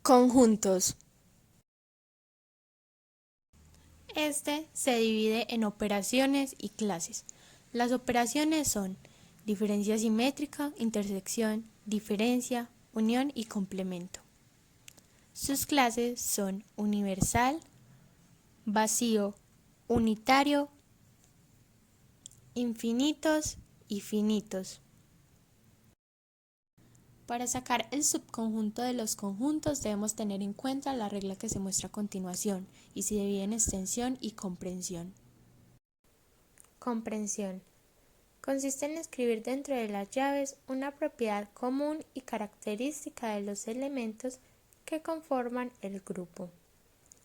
Conjuntos. Este se divide en operaciones y clases. Las operaciones son diferencia simétrica, intersección, diferencia, unión y complemento. Sus clases son universal, vacío, unitario, infinitos y finitos. Para sacar el subconjunto de los conjuntos debemos tener en cuenta la regla que se muestra a continuación y se divide en extensión y comprensión. Comprensión. Consiste en escribir dentro de las llaves una propiedad común y característica de los elementos que conforman el grupo.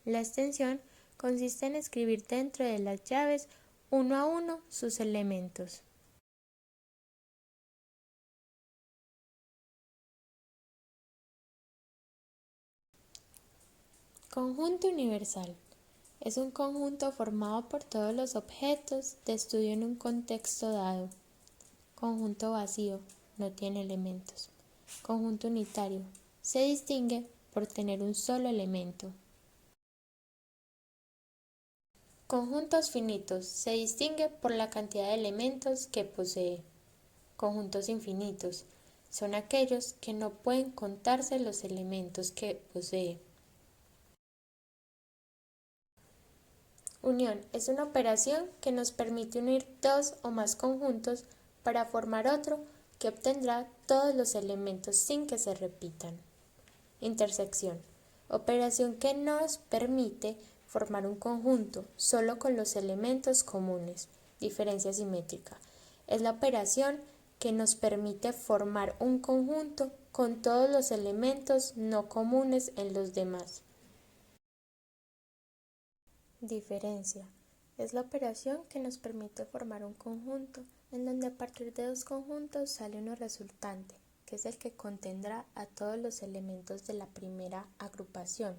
La extensión consiste en escribir dentro de las llaves uno a uno sus elementos. Conjunto universal. Es un conjunto formado por todos los objetos de estudio en un contexto dado. Conjunto vacío. No tiene elementos. Conjunto unitario. Se distingue por tener un solo elemento. Conjuntos finitos. Se distingue por la cantidad de elementos que posee. Conjuntos infinitos. Son aquellos que no pueden contarse los elementos que posee. Unión es una operación que nos permite unir dos o más conjuntos para formar otro que obtendrá todos los elementos sin que se repitan. Intersección. Operación que nos permite formar un conjunto solo con los elementos comunes. Diferencia simétrica. Es la operación que nos permite formar un conjunto con todos los elementos no comunes en los demás. Diferencia. Es la operación que nos permite formar un conjunto en donde a partir de dos conjuntos sale uno resultante, que es el que contendrá a todos los elementos de la primera agrupación,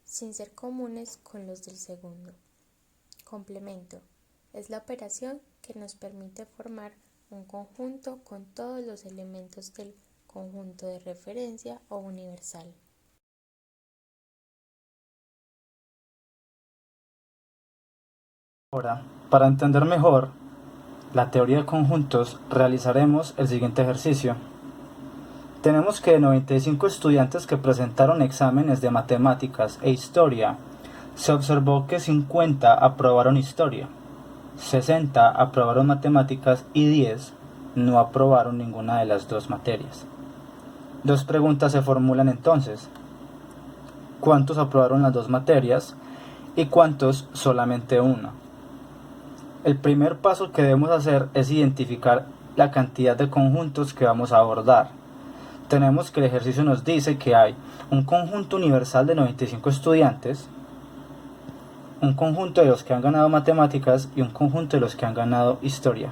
sin ser comunes con los del segundo. Complemento. Es la operación que nos permite formar un conjunto con todos los elementos del conjunto de referencia o universal. Ahora, para entender mejor la teoría de conjuntos, realizaremos el siguiente ejercicio. Tenemos que de 95 estudiantes que presentaron exámenes de matemáticas e historia, se observó que 50 aprobaron historia, 60 aprobaron matemáticas y 10 no aprobaron ninguna de las dos materias. Dos preguntas se formulan entonces. ¿Cuántos aprobaron las dos materias y cuántos solamente una? El primer paso que debemos hacer es identificar la cantidad de conjuntos que vamos a abordar. Tenemos que el ejercicio nos dice que hay un conjunto universal de 95 estudiantes, un conjunto de los que han ganado matemáticas y un conjunto de los que han ganado historia.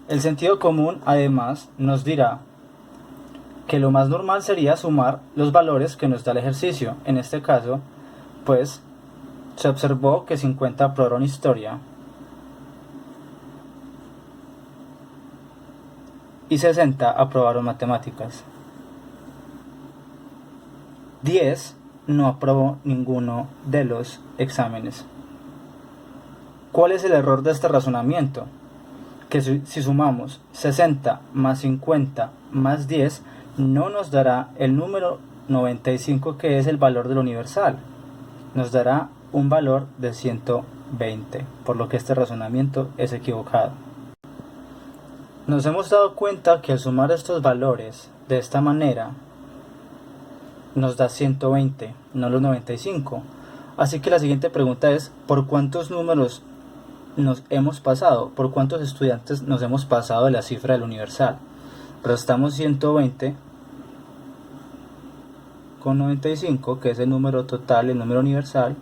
El sentido común, además, nos dirá que lo más normal sería sumar los valores que nos da el ejercicio. En este caso, pues, se observó que 50 aprobaron historia y 60 aprobaron matemáticas. 10 no aprobó ninguno de los exámenes. ¿Cuál es el error de este razonamiento? Que si sumamos 60 más 50 más 10 no nos dará el número 95, que es el valor del universal. Nos dará un valor de 120, por lo que este razonamiento es equivocado. Nos hemos dado cuenta que al sumar estos valores de esta manera nos da 120, no los 95. Así que la siguiente pregunta es: ¿por cuántos números nos hemos pasado? ¿Por cuántos estudiantes nos hemos pasado de la cifra del universal? Restamos 120 con 95, que es el número total, el número universal,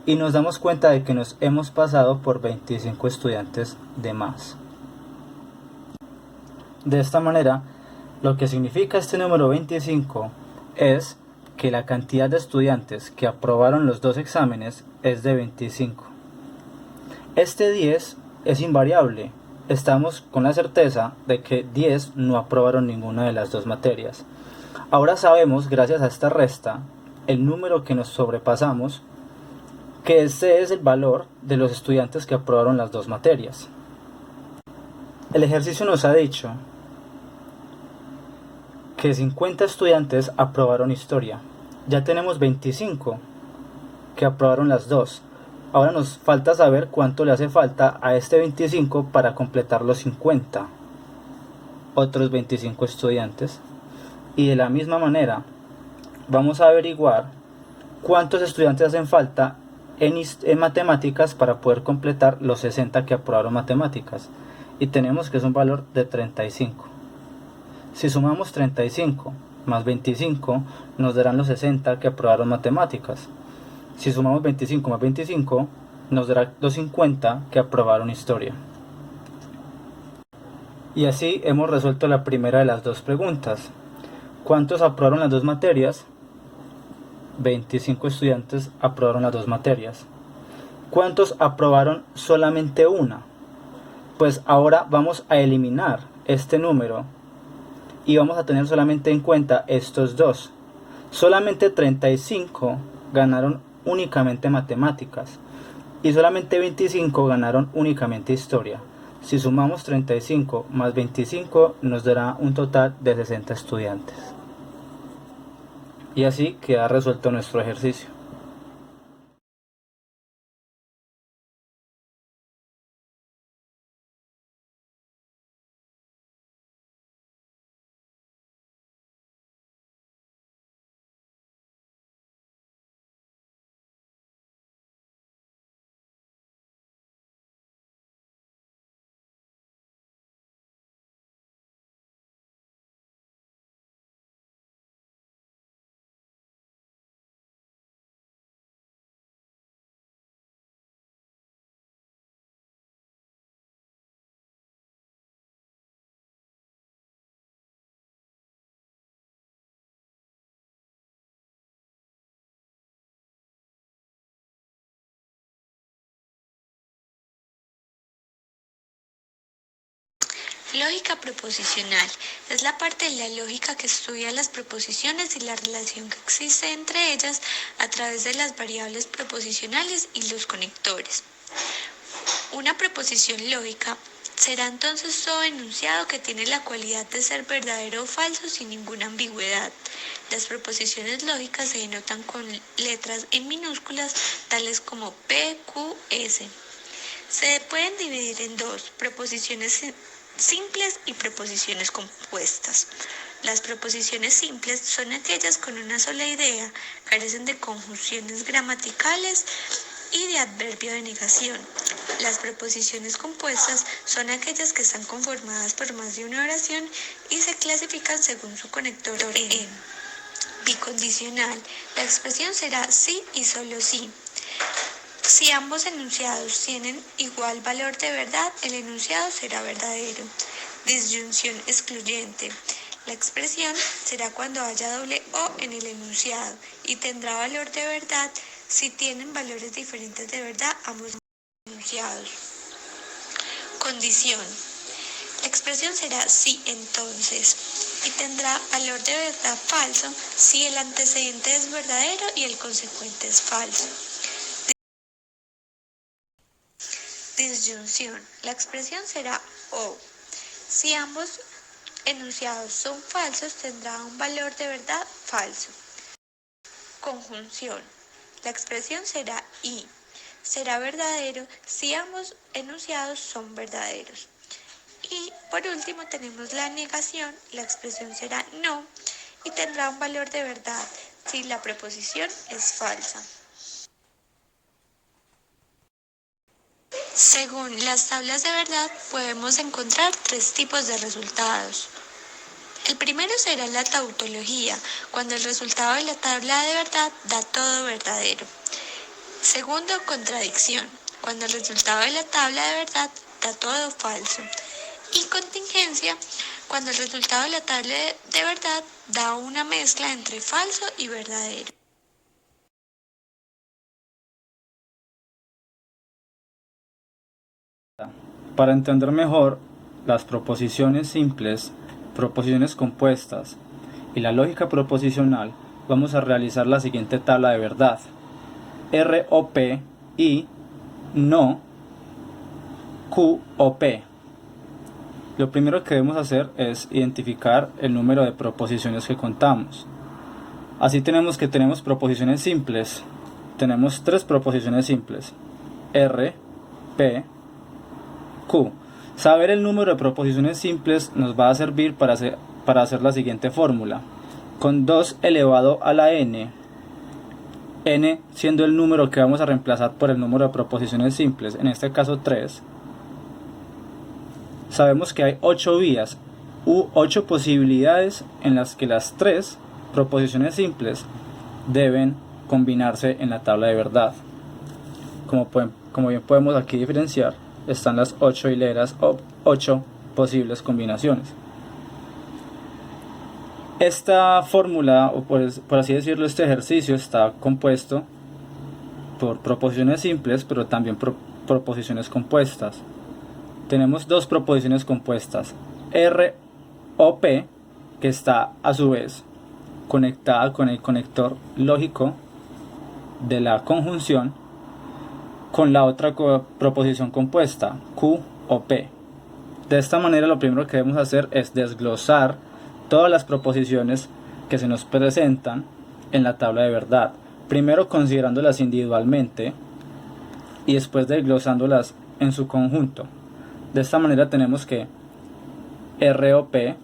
y nos damos cuenta de que nos hemos pasado por 25 estudiantes de más. De esta manera, lo que significa este número 25 es que la cantidad de estudiantes que aprobaron los dos exámenes es de 25. Este 10 es invariable. Estamos con la certeza de que 10 no aprobaron ninguna de las dos materias. Ahora sabemos, gracias a esta resta, el número que nos sobrepasamos, que ese es el valor de los estudiantes que aprobaron las dos materias. El ejercicio nos ha dicho que 50 estudiantes aprobaron historia. Ya tenemos 25 que aprobaron las dos. Ahora nos falta saber cuánto le hace falta a este 25 para completar los 50 otros 25 estudiantes. Y de la misma manera vamos a averiguar cuántos estudiantes hacen falta en matemáticas para poder completar los 60 que aprobaron matemáticas. Y tenemos que es un valor de 35. Si sumamos 35 más 25 nos darán los 60 que aprobaron matemáticas. Si sumamos 25 más 25 nos dará los 50 que aprobaron historia. Y así hemos resuelto la primera de las dos preguntas. ¿Cuántos aprobaron las dos materias? 25 estudiantes aprobaron las dos materias. ¿Cuántos aprobaron solamente una? Pues ahora vamos a eliminar este número y vamos a tener solamente en cuenta estos dos. Solamente 35 ganaron únicamente matemáticas y solamente 25 ganaron únicamente historia. Si sumamos 35 más 25 nos dará un total de 60 estudiantes. Y así queda resuelto nuestro ejercicio. Lógica proposicional es la parte de la lógica que estudia las proposiciones y la relación que existe entre ellas a través de las variables proposicionales y los conectores. Una proposición lógica será entonces todo enunciado que tiene la cualidad de ser verdadero o falso sin ninguna ambigüedad. Las proposiciones lógicas se denotan con letras en minúsculas tales como P, Q, S. Se pueden dividir en dos: proposiciones simples y proposiciones compuestas. Las proposiciones simples son aquellas con una sola idea, carecen de conjunciones gramaticales y de adverbio de negación. Las proposiciones compuestas son aquellas que están conformadas por más de una oración y se clasifican según su conector en bicondicional. La expresión será sí y solo sí. Si ambos enunciados tienen igual valor de verdad, el enunciado será verdadero. Disyunción excluyente. La expresión será cuando haya doble O en el enunciado y tendrá valor de verdad si tienen valores diferentes de verdad ambos enunciados. Condición. La expresión será sí entonces y tendrá valor de verdad falso si el antecedente es verdadero y el consecuente es falso. Disyunción. La expresión será O. Si ambos enunciados son falsos, tendrá un valor de verdad falso. Conjunción. La expresión será I. Será verdadero si ambos enunciados son verdaderos. Y por último tenemos la negación. La expresión será no y tendrá un valor de verdad si la preposición es falsa. Según las tablas de verdad, podemos encontrar tres tipos de resultados. El primero será la tautología, cuando el resultado de la tabla de verdad da todo verdadero. Segundo, contradicción, cuando el resultado de la tabla de verdad da todo falso. Y contingencia, cuando el resultado de la tabla de verdad da una mezcla entre falso y verdadero. Para entender mejor las proposiciones simples, proposiciones compuestas y la lógica proposicional, vamos a realizar la siguiente tabla de verdad: R o P y no Q o P. Lo primero que debemos hacer es identificar el número de proposiciones que contamos. Así tenemos proposiciones simples. Tenemos 3 proposiciones simples: R, P, Q. Saber el número de proposiciones simples nos va a servir para hacer la siguiente fórmula. Con 2 elevado a la n siendo el número que vamos a reemplazar por el número de proposiciones simples, en este caso 3, sabemos que hay 8 vías u 8 posibilidades en las que las 3 proposiciones simples deben combinarse en la tabla de verdad. Como bien podemos aquí diferenciar, están las 8 hileras o 8 posibles combinaciones. Esta fórmula, o por así decirlo, este ejercicio está compuesto por proposiciones simples, pero también proposiciones compuestas. Tenemos 2 proposiciones compuestas: R o P, que está a su vez conectada con el conector lógico de la conjunción, con la otra proposición compuesta, Q o P. De esta manera, lo primero que debemos hacer es desglosar todas las proposiciones que se nos presentan en la tabla de verdad, primero considerándolas individualmente y después desglosándolas en su conjunto. De esta manera tenemos que R o P,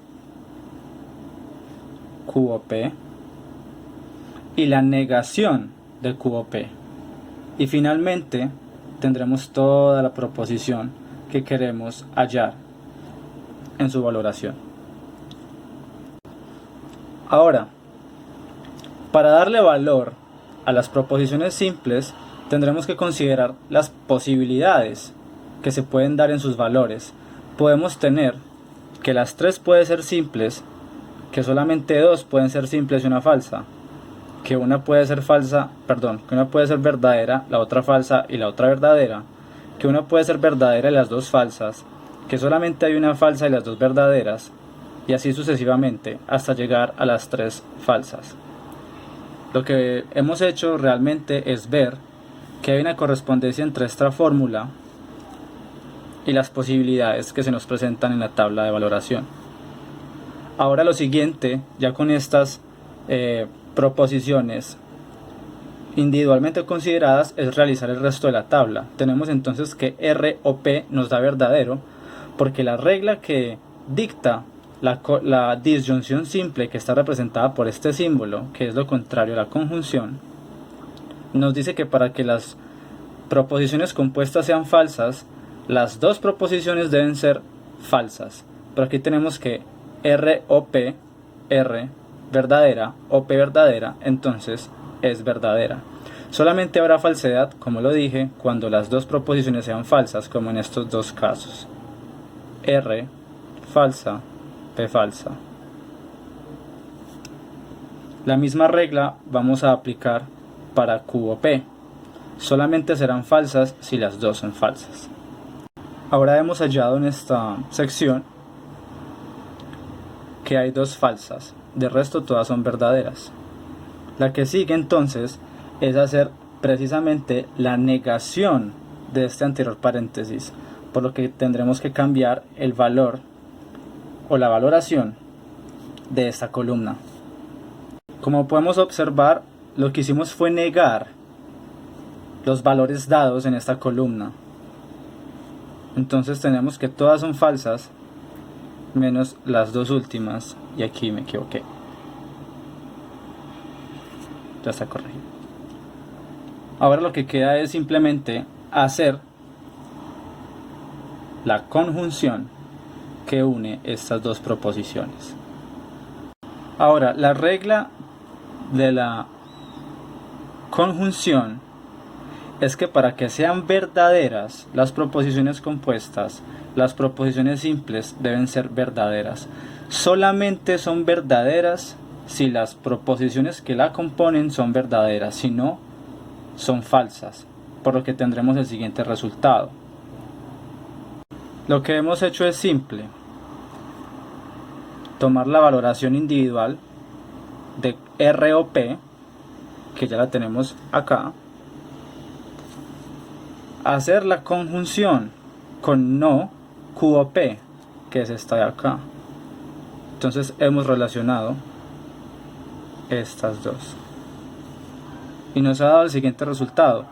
Q o P y la negación de Q o P. Y finalmente tendremos toda la proposición que queremos hallar en su valoración. Ahora, para darle valor a las proposiciones simples, tendremos que considerar las posibilidades que se pueden dar en sus valores. Podemos tener que las 3 pueden ser simples, que solamente 2 pueden ser simples y una falsa, que una puede ser verdadera, la otra falsa y la otra verdadera, que una puede ser verdadera y las 2 falsas, que solamente hay una falsa y las 2 verdaderas, y así sucesivamente hasta llegar a las 3 falsas. Lo que hemos hecho realmente es ver que hay una correspondencia entre esta fórmula y las posibilidades que se nos presentan en la tabla de valoración. Ahora lo siguiente, ya con estas proposiciones individualmente consideradas, es realizar el resto de la tabla. Tenemos entonces que R o P nos da verdadero, porque la regla que dicta la disyunción simple, que está representada por este símbolo, que es lo contrario a la conjunción, nos dice que para que las proposiciones compuestas sean falsas, las 2 proposiciones deben ser falsas. Pero aquí tenemos que R o P, R verdadera o P verdadera, entonces es verdadera. Solamente habrá falsedad, como lo dije, cuando las 2 proposiciones sean falsas, como en estos 2 casos: R falsa, P falsa. La misma regla vamos a aplicar para Q o P. Solamente serán falsas si las 2 son falsas. Ahora hemos hallado en esta sección que hay 2 falsas, de resto todas son verdaderas. La que sigue entonces es hacer precisamente la negación de este anterior paréntesis, por lo que tendremos que cambiar el valor o la valoración de esta columna. Como podemos observar, lo que hicimos fue negar los valores dados en esta columna. Entonces tenemos que todas son falsas menos las 2 últimas, y aquí me equivoqué. Ya está corregido. Ahora lo que queda es simplemente hacer la conjunción que une estas 2 proposiciones. Ahora, la regla de la conjunción es que para que sean verdaderas las proposiciones compuestas, las proposiciones simples deben ser verdaderas. Solamente son verdaderas si las proposiciones que la componen son verdaderas, si no, son falsas, por lo que tendremos el siguiente resultado. Lo que hemos hecho es simple: tomar la valoración individual de ROP, que ya la tenemos acá, hacer la conjunción con no QOP, que es esta de acá. Entonces hemos relacionado estas dos y nos ha dado el siguiente resultado: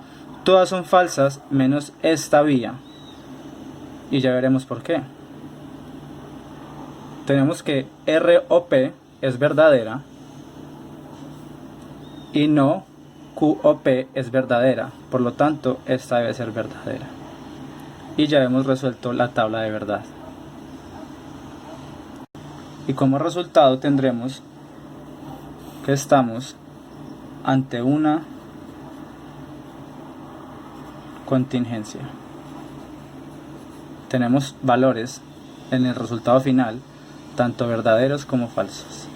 todas son falsas menos esta vía, y ya veremos por qué. Tenemos que ROP es verdadera y no QOP es verdadera, por lo tanto esta debe ser verdadera, y ya hemos resuelto la tabla de verdad. Y como resultado tendremos que estamos ante una contingencia. Tenemos valores en el resultado final tanto verdaderos como falsos.